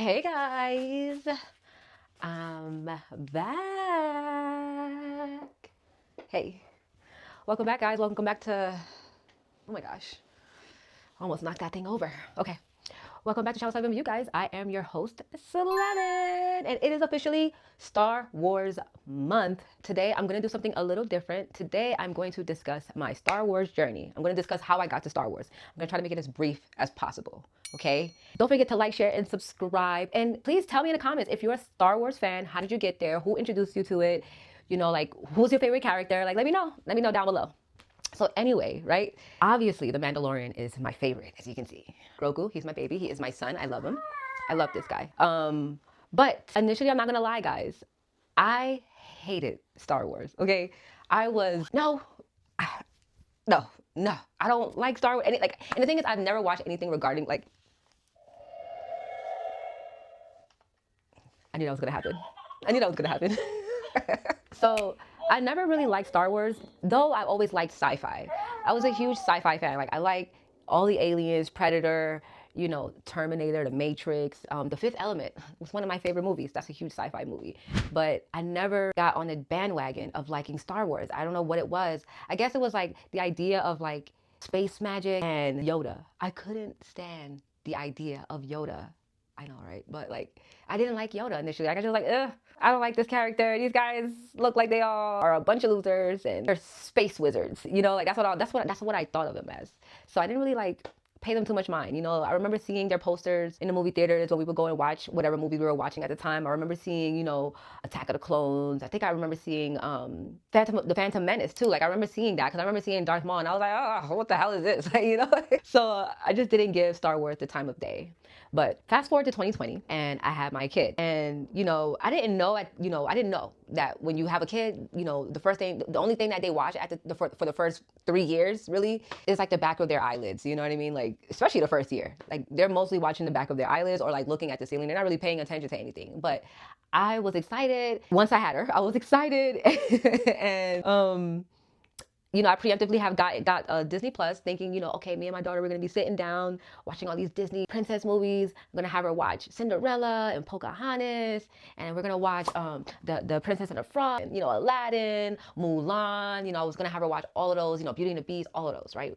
Hey guys, I'm back. Hey, welcome back, guys. Welcome back to, oh my gosh, almost knocked that thing over. Okay, welcome back to Channel 7 with you guys. I am your host, Slaven, and it is officially Star Wars month. Today, I'm going to do something a little different. Today, I'm going to discuss my Star Wars journey. I'm going to discuss how I got to Star Wars. I'm going to try to make it as brief as possible. Okay? Don't forget to like, share, and subscribe. And please tell me in the comments if you're a Star Wars fan, how did you get there? Who introduced you to it? You know, like, who's your favorite character? Like, let me know. Let me know down below. So anyway, right? Obviously, The Mandalorian is my favorite, as you can see. Grogu, he's my baby. He is my son. I love him. I love this guy. But initially, I'm not gonna lie, guys. I hated Star Wars. Okay, I was no, no. I don't like Star Wars. And the thing is, I've never watched anything regarding like. I knew that was gonna happen. I knew that was gonna happen. So I never really liked Star Wars, though I've always liked sci-fi. I was a huge sci-fi fan. Like I like all the aliens, Predator, you know, Terminator, The Matrix, The Fifth Element was one of my favorite movies. That's a huge sci-fi movie. But I never got on the bandwagon of liking Star Wars. I don't know what it was. I guess it was like the idea of like space magic and Yoda. I couldn't stand the idea of Yoda. I know, right? But like, I didn't like Yoda initially. Like, I just like, ugh, I don't like this character. These guys look like they all are a bunch of losers and they're space wizards. You know, like that's what I thought of them as. So I didn't really like pay them too much mind. You know, I remember seeing their posters in the movie theaters when we would go and watch whatever movie we were watching at the time. I remember seeing, you know, Attack of the Clones. I think I remember seeing the Phantom Menace too. Like I remember seeing that because I remember seeing Darth Maul and I was like, oh, what the hell is this? You know. So I just didn't give Star Wars the time of day. But fast forward to 2020 and I had my kid. And, you know, I didn't know that when you have a kid, you know, the only thing that they watch for the first 3 years really is like the back of their eyelids. You know what I mean? Like, especially the first year. Like they're mostly watching the back of their eyelids or like looking at the ceiling. They're not really paying attention to anything. But I was excited. Once I had her, I was excited. And, you know, I preemptively have got Disney Plus thinking, you know, okay, me and my daughter, we're going to be sitting down watching all these Disney princess movies. I'm going to have her watch Cinderella and Pocahontas. And we're going to watch the Princess and the Frog, and, you know, Aladdin, Mulan. You know, I was going to have her watch all of those, you know, Beauty and the Beast, all of those, right?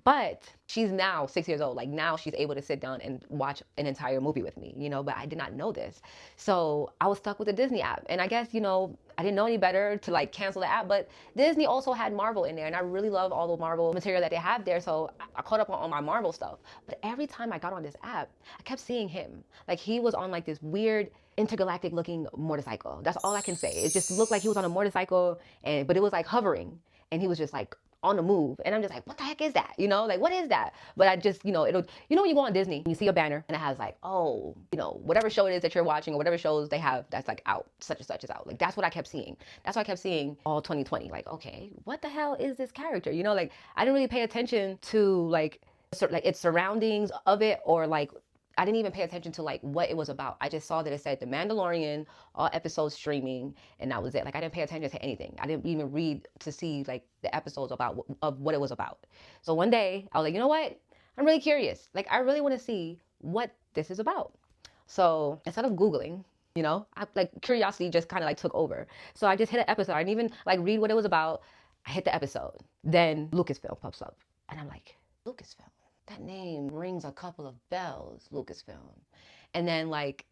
But she's now 6 years old. Like now she's able to sit down and watch an entire movie with me, you know, but I did not know this. So I was stuck with the Disney app. And I guess, you know, I didn't know any better to like cancel the app, but Disney also had Marvel in there and I really love all the Marvel material that they have there. So I caught up on all my Marvel stuff. But every time I got on this app, I kept seeing him. Like he was on like this weird intergalactic looking motorcycle. That's all I can say. It just looked like he was on a motorcycle but it was like hovering and he was just like on the move. And I'm just like, what the heck is that? You know, like, what is that? But I just, you know, you know, when you go on Disney, you see a banner and it has like, oh, you know, whatever show it is that you're watching or whatever shows they have that's like out, such and such is out. Like, that's what I kept seeing. That's what I kept seeing all 2020. Like, okay, what the hell is this character? You know, like, I didn't really pay attention to like its surroundings of it or like, I didn't even pay attention to like what it was about. I just saw that it said The Mandalorian, all episodes streaming, and that was it. Like I didn't pay attention to anything. I didn't even read to see like the episodes of what it was about. So one day I was like, you know what? I'm really curious. Like I really want to see what this is about. So instead of Googling, you know, like curiosity just kind of like took over. So I just hit an episode. I didn't even like read what it was about. I hit the episode. Then Lucasfilm pops up, and I'm like, Lucasfilm. That name rings a couple of bells, Lucasfilm. And then like,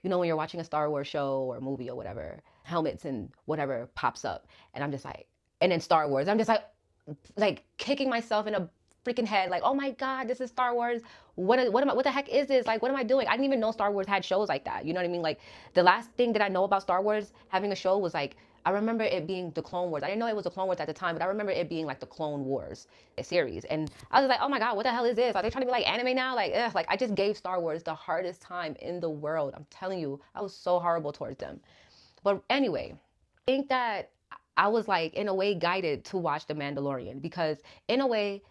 you know, when you're watching a Star Wars show or movie or whatever, helmets and whatever pops up. And I'm just like, and then Star Wars, I'm just like kicking myself in a freaking head. Like, oh my God, this is Star Wars. What the heck is this? Like, what am I doing? I didn't even know Star Wars had shows like that. You know what I mean? Like the last thing that I know about Star Wars having a show was like, I remember it being the Clone Wars. I didn't know it was the Clone Wars at the time, but I remember it being like the Clone Wars series. And I was like, oh my God, what the hell is this? Are they trying to be like anime now? Like, ugh, like I just gave Star Wars the hardest time in the world. I'm telling you, I was so horrible towards them. But anyway, I think that I was like in a way guided to watch The Mandalorian because in a way,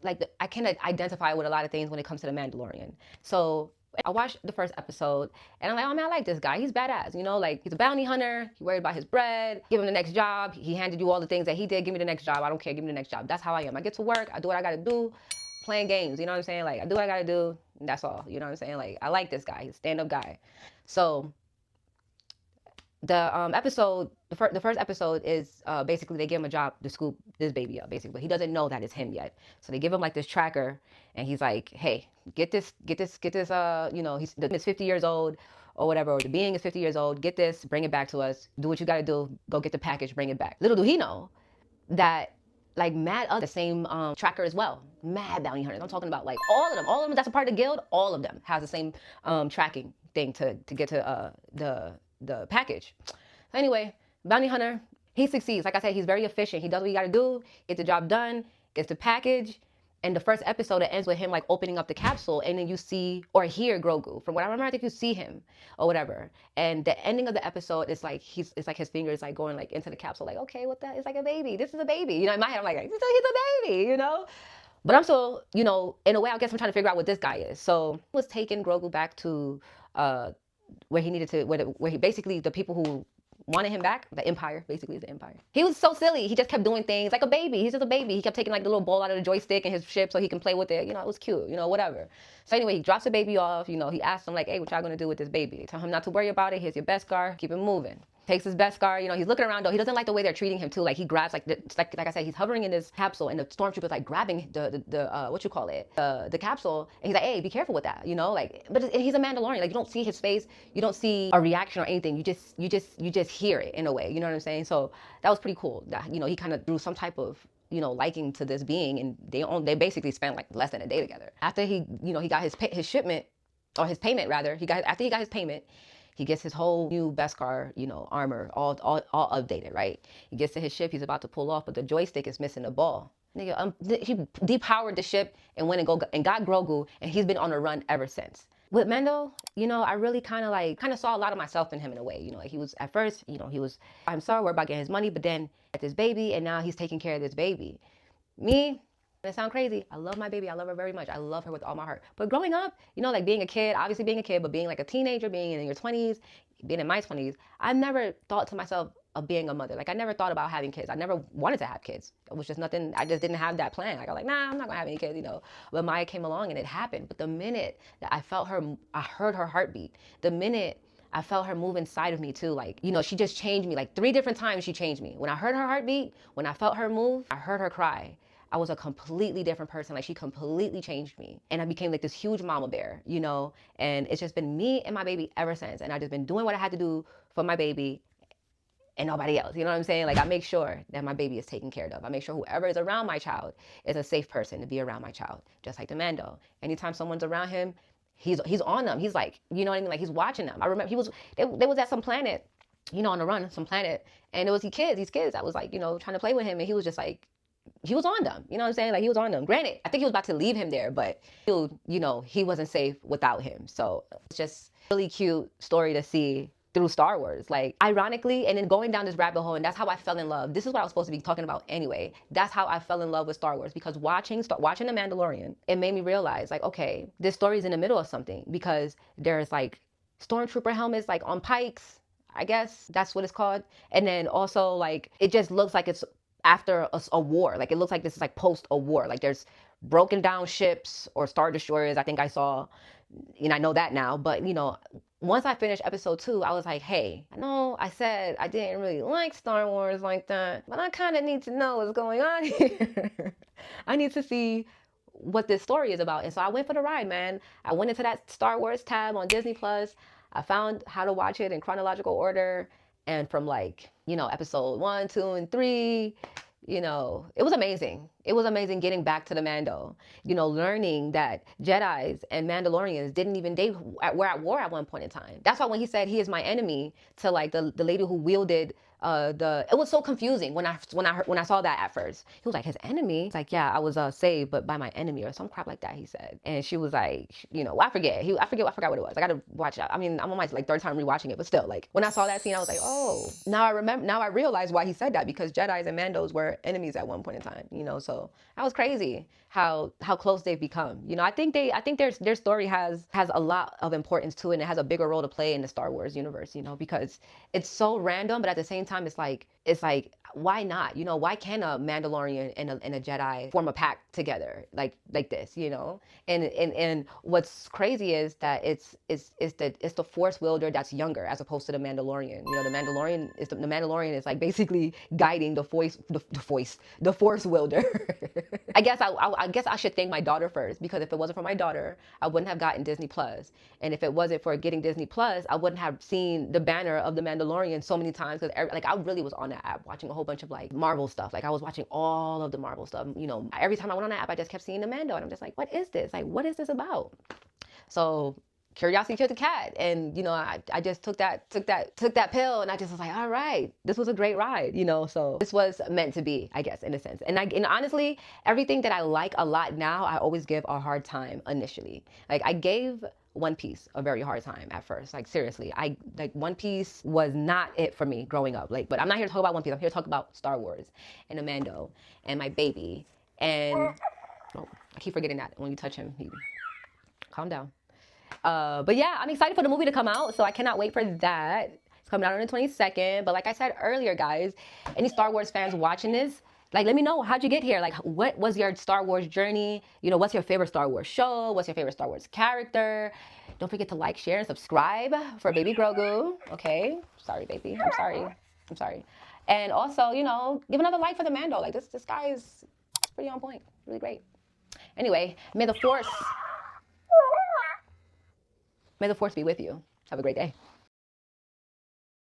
like I can identify with a lot of things when it comes to The Mandalorian. So I watched the first episode and I'm like, oh man, I like this guy. He's badass, you know, like he's a bounty hunter. He worried about his bread. Give him the next job. He handed you all the things that he did. Give me the next job. I don't care. Give me the next job. That's how I am. I get to work. I do what I got to do. playing games. You know what I'm saying? Like, I do what I gotta do. And that's all. You know what I'm saying? Like, I like this guy. He's a stand-up guy. So the episode, the first episode is basically they give him a job to scoop this baby up, basically. But he doesn't know that it's him yet. So they give him like this tracker, and he's like, hey, get this. He's 50 years old or whatever, or the being is 50 years old. Get this, bring it back to us. Do what you got to do. Go get the package, bring it back. Little do he know that like mad other the same tracker as well. Mad bounty hunters. I'm talking about like all of them that's a part of the guild. All of them has the same tracking thing to get to the package. So anyway, bounty hunter, he succeeds. Like I said, he's very efficient. He does what he got to do, gets the job done, gets the package. And the first episode, it ends with him like opening up the capsule, and then you see or hear Grogu. From what I remember, I think you see him or whatever. And the ending of the episode is like it's like his fingers like going like into the capsule, like, okay, what the? It's like a baby. This is a baby. You know, in my head, I'm like, he's a baby. You know. But I'm still, you know, in a way, I guess I'm trying to figure out what this guy is. So he was taking Grogu back to where he needed to, where he basically the people who wanted him back, the Empire, basically is the Empire. He was so silly. He just kept doing things like a baby. He's just a baby. He kept taking like the little ball out of the joystick in his ship so he can play with it. You know, it was cute, you know, whatever. So anyway, he drops the baby off. You know, he asked him like, hey, what y'all gonna do with this baby? They tell him not to worry about it. Here's your Beskar. Keep it moving. Takes his Beskar, you know, he's looking around though. He doesn't like the way they're treating him too. Like he grabs like like I said, he's hovering in this capsule and the stormtrooper's like grabbing the what you call it, the capsule, and he's like, hey, be careful with that, you know, like. But he's a Mandalorian. Like you don't see his face, you don't see a reaction or anything. You just hear it in a way. You know what I'm saying? So that was pretty cool. That, you know, he kind of drew some type of, you know, liking to this being, and they basically spent like less than a day together. After he, you know, he got his shipment, or his payment rather. After he got his payment. He gets his whole new Beskar, you know, armor, all updated, right? He gets to his ship, he's about to pull off, but the joystick is missing the ball. Nigga, he depowered the ship and went and got Grogu, and he's been on a run ever since. With Mando, you know, I really kind of saw a lot of myself in him in a way. You know, like he was at first, you know, I'm sorry, worried about getting his money, but then at this baby, and now he's taking care of this baby. Me, it sounds crazy. I love my baby. I love her very much. I love her with all my heart. But growing up, you know, like being a kid, obviously being a kid, but being like a teenager, being in your 20s, being in my 20s, I never thought to myself of being a mother. Like I never thought about having kids. I never wanted to have kids. It was just nothing. I just didn't have that plan. Like I was like, nah, I'm not gonna have any kids, you know. But Maya came along and it happened. But the minute that I heard her heartbeat. The minute I felt her move inside of me too. Like, you know, she just changed me. Like 3 different times she changed me. When I heard her heartbeat, when I felt her move, I heard her cry. I was a completely different person. Like she completely changed me. And I became like this huge mama bear, you know? And it's just been me and my baby ever since. And I just been doing what I had to do for my baby and nobody else. You know what I'm saying? Like I make sure that my baby is taken care of. I make sure whoever is around my child is a safe person to be around my child. Just like the Mando. Anytime someone's around him, he's on them. He's like, you know what I mean? Like he's watching them. I remember they was at some planet, you know, on the run, some planet. And it was these kids that was like, you know, trying to play with him. And he was just like, he was on them, you know what I'm saying? Like he was on them. Granted, I think he was about to leave him there, but you know, he wasn't safe without him. So it's just a really cute story to see through Star Wars. Like ironically, and then going down this rabbit hole, and that's how I fell in love. This is what I was supposed to be talking about anyway. That's how I fell in love with Star Wars, because watching The Mandalorian, it made me realize like, okay, this story's in the middle of something, because there's like stormtrooper helmets like on pikes, I guess that's what it's called. And then also like, it just looks like it's after a war. Like it looks like this is like post a war. Like there's broken down ships or star destroyers, I think I saw, and I know that now. But you know, once I finished episode 2, I was like, hey, I know I said I didn't really like Star Wars like that, but I kind of need to know what's going on here. I need to see what this story is about. And so I went for the ride, man. I went into that Star Wars tab on Disney Plus. I found how to watch it in chronological order. And from like, you know, episode 1, 2, and 3, you know, it was amazing. It was amazing getting back to the Mando, you know, learning that Jedis and Mandalorians didn't even date, were at war at one point in time. That's why when he said he is my enemy to like the lady who wielded it was so confusing when I saw that at first. He was like, his enemy? It's like, yeah, I was saved, but by my enemy or some crap like that, he said. And she was like, you know, I forgot what it was. I gotta watch it. I mean, I'm on my like 3rd time rewatching it, but still, like when I saw that scene, I was like, oh, now I realized why he said that, because Jedis and Mandos were enemies at one point in time, you know. So that was crazy how close they've become. You know, I think their story has a lot of importance to it, and it has a bigger role to play in the Star Wars universe, you know, because it's so random, but at the same time, time it's like why not? You know, why can't a Mandalorian and a Jedi form a pact together like this? You know, and what's crazy is that it's the Force wielder that's younger as opposed to the Mandalorian. You know, the Mandalorian is like basically guiding the Force wielder. I guess I should thank my daughter first, because if it wasn't for my daughter, I wouldn't have gotten Disney Plus, and if it wasn't for getting Disney Plus, I wouldn't have seen the banner of the Mandalorian so many times, because like I really was on that app watching a whole bunch of like Marvel stuff. Like I was watching all of the Marvel stuff. You know, every time I went on that app, I just kept seeing the Mando, and I'm just like, what is this? Like, what is this about? So curiosity killed the cat, and you know, I just took that pill, and I just was like, all right, this was a great ride, you know. So this was meant to be, I guess, in a sense. And honestly, everything that I like a lot now, I always give a hard time initially. Like I gave One Piece a very hard time at first. Like seriously, I like One Piece was not it for me growing up. Like, but I'm not here to talk about One Piece. I'm here to talk about Star Wars and Amando and my baby. And oh, I keep forgetting that when you touch him, he calm down. But yeah, I'm excited for the movie to come out, so I cannot wait for that. It's coming out on the 22nd. But like I said earlier, guys, any Star Wars fans watching this, like, let me know, how'd you get here? Like, what was your Star Wars journey? You know, what's your favorite Star Wars show? What's your favorite Star Wars character? Don't forget to like, share, and subscribe for baby Grogu. Okay, sorry, baby. I'm sorry. And also, you know, give another like for the Mando. Like this guy is pretty on point, really great. Anyway, may the force be with you. Have a great day.